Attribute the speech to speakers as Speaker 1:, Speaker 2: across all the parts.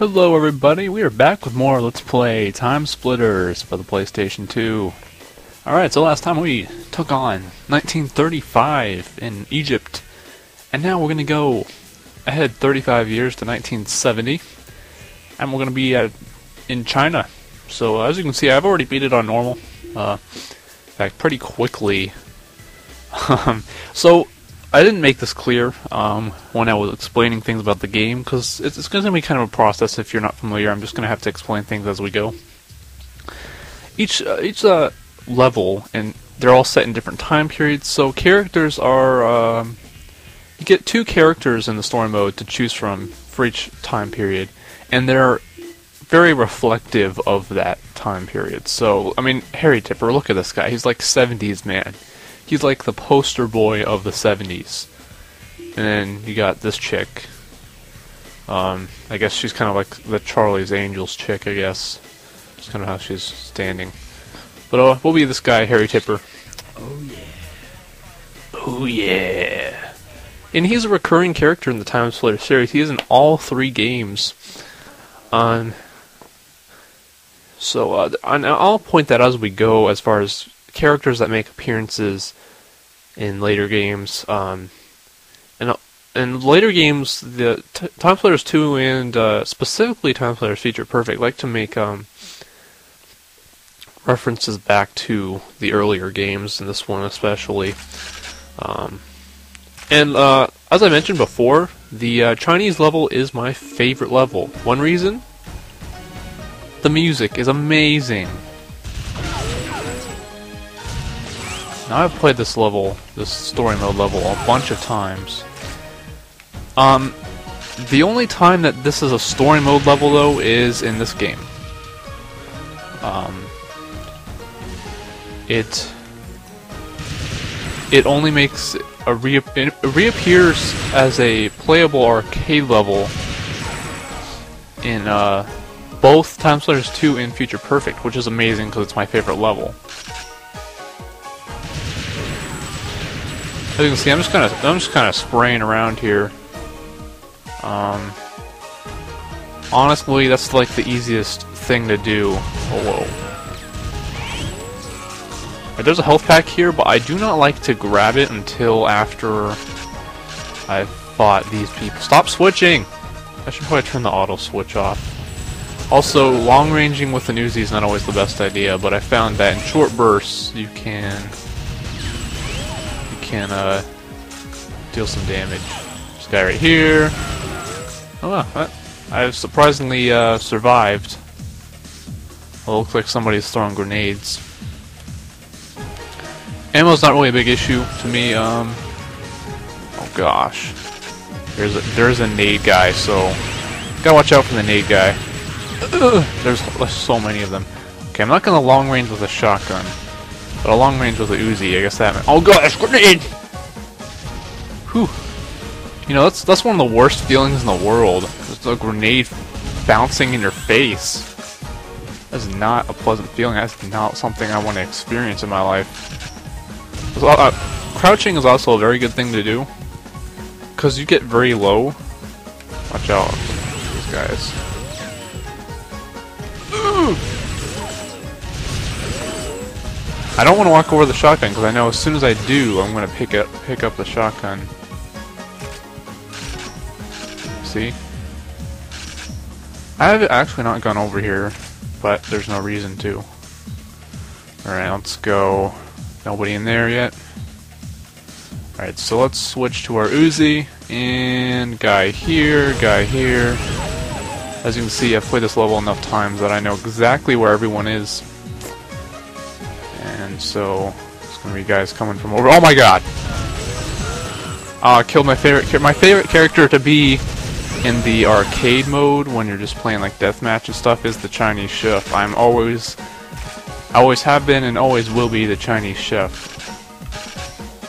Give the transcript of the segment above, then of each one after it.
Speaker 1: Hello everybody, we are back with more Let's Play Timesplitters for the PlayStation 2. Alright, so last time we took on 1935 in Egypt, and now we're going to go ahead 35 years to 1970, and we're going to be in China. So as you can see, I've already beat it on normal, in fact pretty quickly. So I didn't make this clear when I was explaining things about the game, because it's going to be kind of a process if you're not familiar. I'm just going to have to explain things as we go. Each level, and they're all set in different time periods, so characters are... you get 2 characters in the story mode to choose from for each time period, and they're very reflective of that time period. So, I mean, Harry Tipper, look at this guy. He's like 70s man. He's like the poster boy of the 70s. And then you got this chick. I guess she's kind of like the Charlie's Angels chick, I guess. That's kind of how she's standing. But we'll be this guy, Harry Tipper. Oh yeah. Oh yeah. And he's a recurring character in the Timesplitters series. He is in all 3 games. So I'll point that out as we go as far as characters that make appearances in later games. And in later games, the Timesplitters 2 and specifically Timesplitters Feature Perfect like to make references back to the earlier games, and this one especially. As I mentioned before, the Chinese level is my favorite level. One reason? The music is amazing. Now I've played this level, this story mode level, a bunch of times. The only time that this is a story mode level, though, is in this game. It only makes it reappears as a playable arcade level in both Timesplitters 2 and Future Perfect, which is amazing because it's my favorite level. As you can see, I'm just kind of spraying around here. Honestly, that's like the easiest thing to do. Oh, whoa. There's a health pack here, but I do not like to grab it until after I've fought these people. Stop switching! I should probably turn the auto switch off. Also, long ranging with an Uzi is not always the best idea, but I found that in short bursts you can deal some damage. This guy right here. Oh wow, I've surprisingly survived. It looks like somebody's throwing grenades. Ammo's not really a big issue to me. Oh gosh, there's a nade guy, so gotta watch out for the nade guy. There's so many of them. Okay, I'm not gonna long range with a shotgun, but a long range with a Uzi. I guess that. Oh gosh, grenade! Whew. You know, that's one of the worst feelings in the world. Just a grenade bouncing in your face. That's not a pleasant feeling. That's not something I want to experience in my life. Crouching is also a very good thing to do, because you get very low. Watch out, these guys. I don't want to walk over the shotgun, because I know as soon as I do, I'm going to pick up the shotgun. See? I have actually not gone over here, but there's no reason to. Alright, let's go. Nobody in there yet. Alright, so let's switch to our Uzi, and guy here, guy here. As you can see, I've played this level enough times that I know exactly where everyone is. And so, it's gonna be guys coming from over. Oh my god! I killed my favorite character to be in the arcade mode when you're just playing like deathmatch and stuff is the Chinese chef. I always have been and always will be the Chinese chef.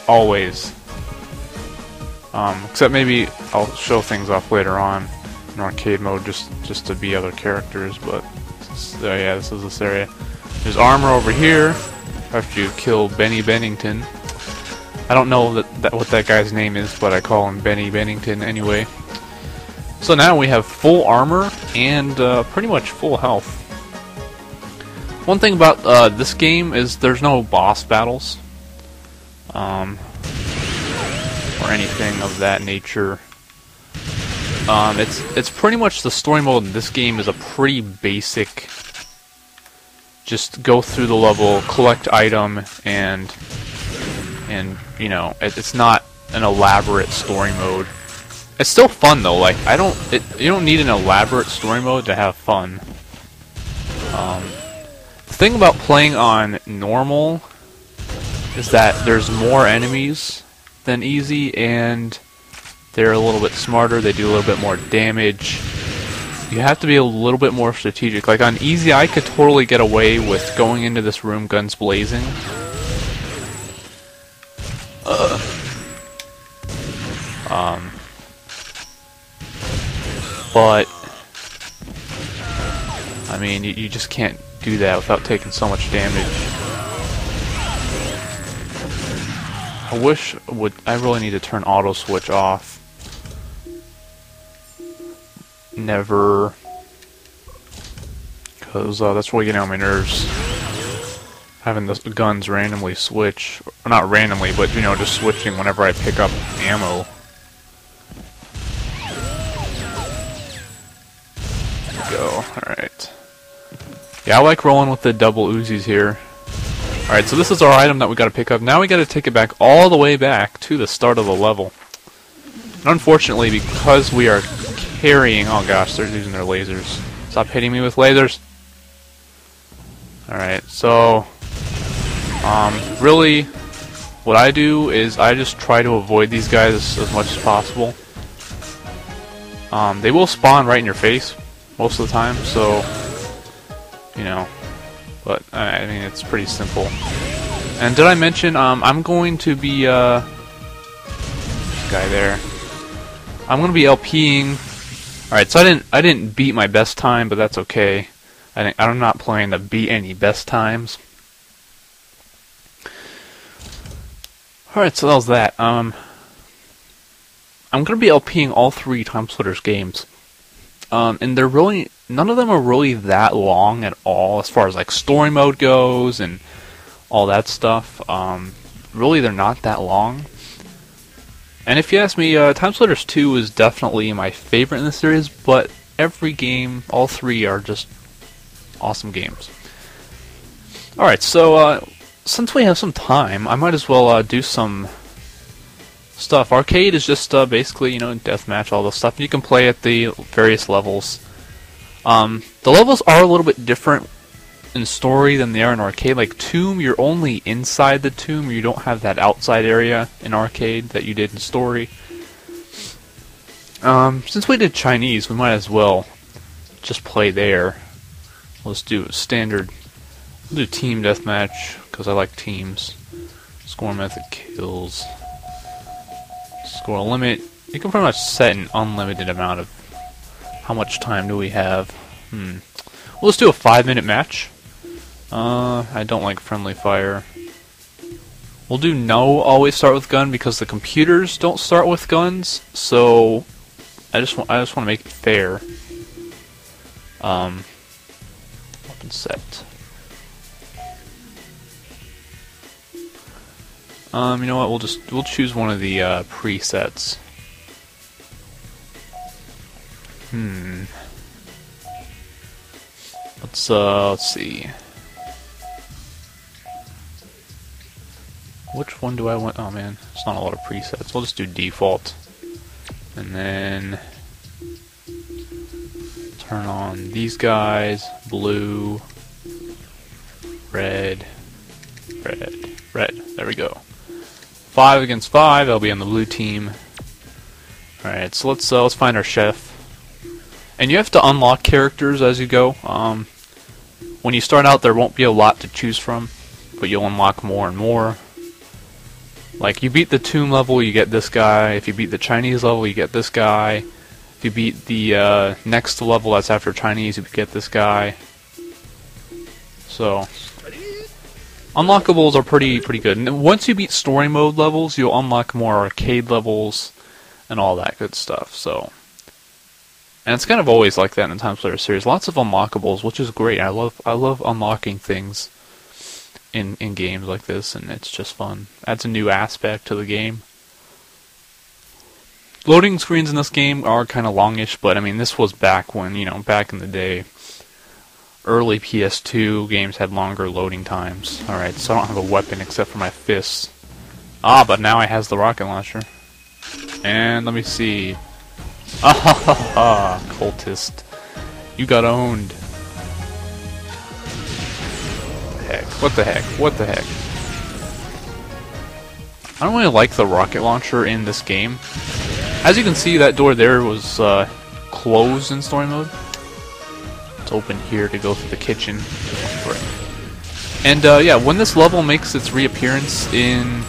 Speaker 1: Always. Except maybe I'll show things off later on in arcade mode just to be other characters, but yeah, this is this area. There's armor over here after you kill Benny Bennington. I don't know what that guy's name is, but I call him Benny Bennington anyway. So now we have full armor and pretty much full health. One thing about this game is there's no boss battles. Or anything of that nature. It's pretty much the story mode in this game is a pretty basic. Just go through the level, collect item, and you know it's not an elaborate story mode. It's still fun though. Like you don't need an elaborate story mode to have fun. The thing about playing on normal is that there's more enemies than easy, and they're a little bit smarter, they do a little bit more damage. You have to be a little bit more strategic. Like on easy, I could totally get away with going into this room guns blazing. But I mean, you just can't do that without taking so much damage. I really need to turn auto switch off. Never, because that's really getting on my nerves. Having the guns randomly switch, or not randomly, but you know, just switching whenever I pick up ammo. There we go. All right. Yeah, I like rolling with the double Uzis here. Alright, so this is our item that we gotta pick up. Now we gotta take it back all the way back to the start of the level. And unfortunately, because we are carrying... Oh gosh, they're using their lasers. Stop hitting me with lasers! Alright, so... really, what I do is I just try to avoid these guys as much as possible. They will spawn right in your face most of the time, so... You know... But, I mean, it's pretty simple. And did I mention, I'm going to be, this guy there. I'm going to be LPing. Alright, so I didn't beat my best time, but that's okay. I'm not planning to beat any best times. Alright, so that was that. I'm going to be LPing all 3 Timesplitters games. And they're really... None of them are really that long at all as far as like story mode goes and all that stuff. Really, they're not that long. And if you ask me, Timesplitters 2 is definitely my favorite in the series, but every game, all 3 are just awesome games. Alright, so since we have some time, I might as well do some stuff. Arcade is just basically, you know, deathmatch, all this stuff. You can play at the various levels. The levels are a little bit different in story than they are in arcade. Like Tomb, you're only inside the tomb. You don't have that outside area in arcade that you did in story. Since we did Chinese, we might as well just play there. Let's do standard. We'll do team deathmatch because I like teams. Score method kills. Score limit. You can pretty much set an unlimited amount of. How much time do we have? Well, let's do a 5-minute match. I don't like friendly fire. We'll do no always start with gun because the computers don't start with guns. So I just want to make it fair. Weapon set. You know what? We'll choose one of the presets. Let's see. Which one do I want? Oh man, it's not a lot of presets. We'll just do default. And then turn on these guys. Blue, red, red, red. There we go. 5 against 5. I'll be on the blue team. Alright, so let's find our chef. And you have to unlock characters as you go. When you start out, there won't be a lot to choose from, but you'll unlock more and more. Like, you beat the tomb level, you get this guy. If you beat the Chinese level, you get this guy. If you beat the next level that's after Chinese, you get this guy. So, unlockables are pretty good. And once you beat story mode levels, you'll unlock more arcade levels and all that good stuff. So, And it's kind of always like that in the Timesplitters series. Lots of unlockables, which is great. I love unlocking things in games like this, and it's just fun. Adds a new aspect to the game. Loading screens in this game are kind of longish, but I mean, this was back when, back in the day. Early PS2 games had longer loading times. Alright, so I don't have a weapon except for my fists. Ah, but now I has the rocket launcher. And let me see. Ah ha ha ha, cultist. You got owned. What the heck? What the heck? I don't really like the rocket launcher in this game. As you can see, that door there was closed in story mode. It's open here to go through the kitchen. And yeah, when this level makes its reappearance in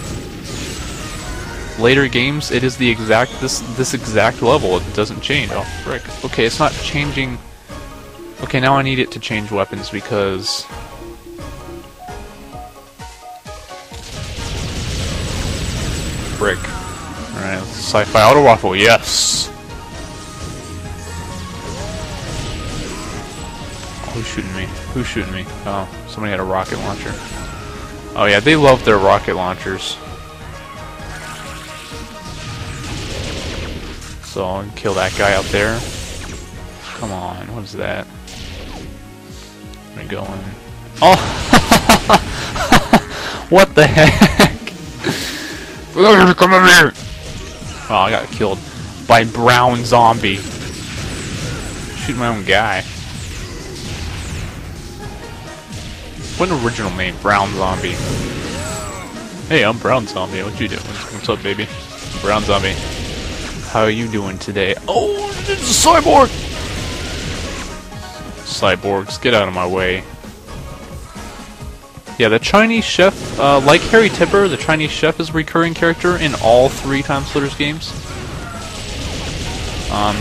Speaker 1: later games, it is the exact this exact level. It doesn't change. Oh frick. Okay, it's not changing. Okay, now I need it to change weapons because frick. Alright, sci-fi auto rifle, yes. Who's shooting me? Who's shooting me? Oh, somebody had a rocket launcher. Oh yeah, they love their rocket launchers. So I'll kill that guy out there. Come on, what is that? Where are we going? Oh! What the heck? Come over here! Oh, I got killed by Brown Zombie. Shoot my own guy. What an original name, Brown Zombie. Hey, I'm Brown Zombie. What you doing? What's up, baby? Brown Zombie. How are you doing today? Oh, it's a cyborg! Cyborgs, get out of my way. Yeah, the Chinese chef, like Harry Tipper, the Chinese chef is a recurring character in all 3 Timesplitters games.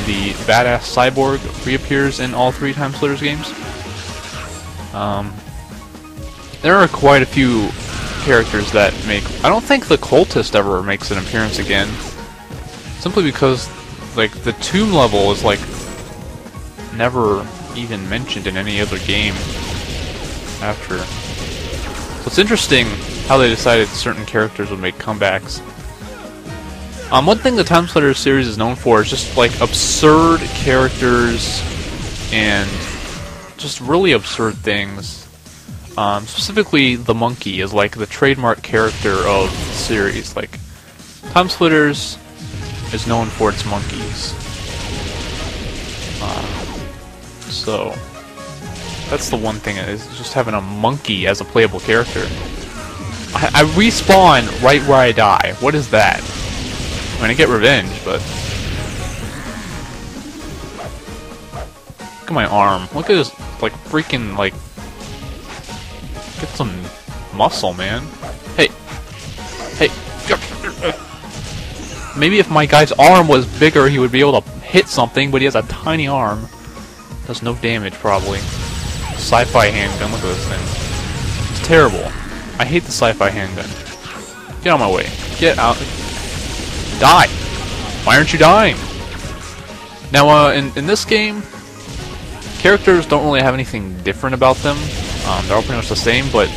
Speaker 1: The badass cyborg reappears in all 3 Timesplitters games. There are quite a few characters that make... I don't think the cultist ever makes an appearance again. Simply because, like, the tomb level is, like, never even mentioned in any other game after. So it's interesting how they decided certain characters would make comebacks. One thing the Timesplitters series is known for is just, like, absurd characters and just really absurd things. Specifically, the monkey is like the trademark character of the series. Like, Timesplitters is known for its monkeys. So, that's the one thing, is just having a monkey as a playable character. I respawn right where I die. What is that? I mean, I get revenge, but... Look at my arm. Look at this, like, freaking, like... Get some muscle, man. Hey. Hey. Maybe if my guy's arm was bigger, he would be able to hit something, but he has a tiny arm. Does no damage, probably. Sci-fi handgun, look at this thing. It's terrible. I hate the sci-fi handgun. Get out of my way. Get out. Die! Why aren't you dying? Now, in this game, characters don't really have anything different about them. They're all pretty much the same, but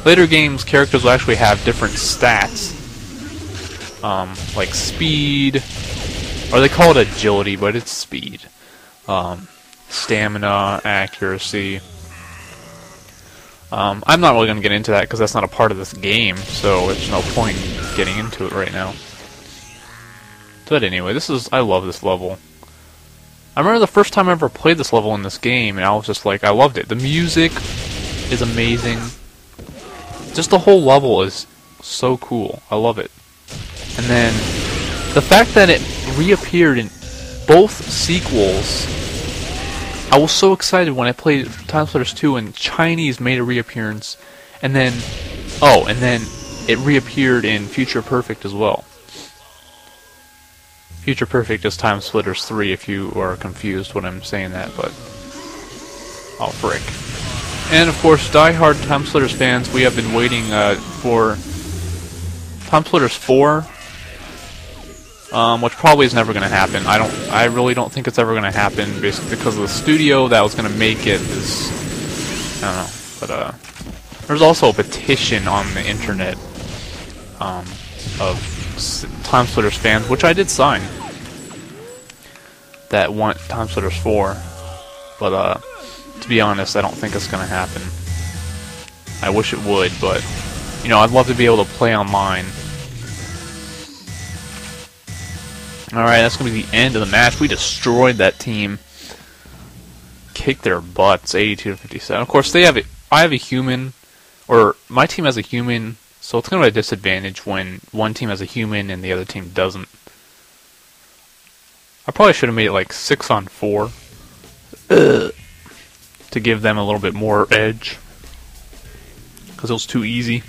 Speaker 1: later games, characters will actually have different stats. Like speed, or they call it agility, but it's speed. Stamina, accuracy. I'm not really going to get into that because that's not a part of this game, so there's no point in getting into it right now. But anyway, I love this level. I remember the first time I ever played this level in this game, and I was just like, I loved it. The music is amazing. Just the whole level is so cool. I love it. And then, the fact that it reappeared in both sequels, I was so excited when I played Timesplitters 2 and Chinese made a reappearance, and then, and then it reappeared in Future Perfect as well. Future Perfect is Timesplitters 3 if you are confused when I'm saying that, but... Oh, frick. And of course, die-hard Timesplitters fans, we have been waiting for Timesplitters 4 which probably is never going to happen. I really don't think it's ever going to happen, basically because of the studio that was going to make it is, I don't know, but there's also a petition on the internet of Timesplitters fans, which I did sign, that want Timesplitters 4, but to be honest, I don't think it's going to happen. I wish it would, but you know, I'd love to be able to play online. Alright, that's going to be the end of the match. We destroyed that team. Kicked their butts, 82-57. Of course, I have a human, or my team has a human, so it's kind of a disadvantage when one team has a human and the other team doesn't. I probably should have made it like 6-on-4 to give them a little bit more edge, because it was too easy.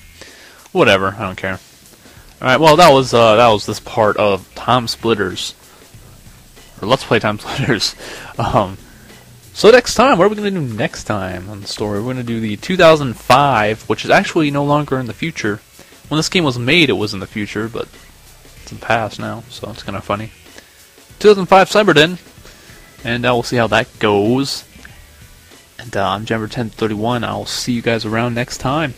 Speaker 1: Whatever, I don't care. Alright, well, that was this part of Timesplitters, or Let's Play Timesplitters. So next time, what are we going to do next time on the story? We're going to do the 2005, which is actually no longer in the future. When this game was made, it was in the future, but it's in the past now, so it's kind of funny. 2005 Cyberden, and we'll see how that goes. And I'm Jammer1031. I'll see you guys around next time.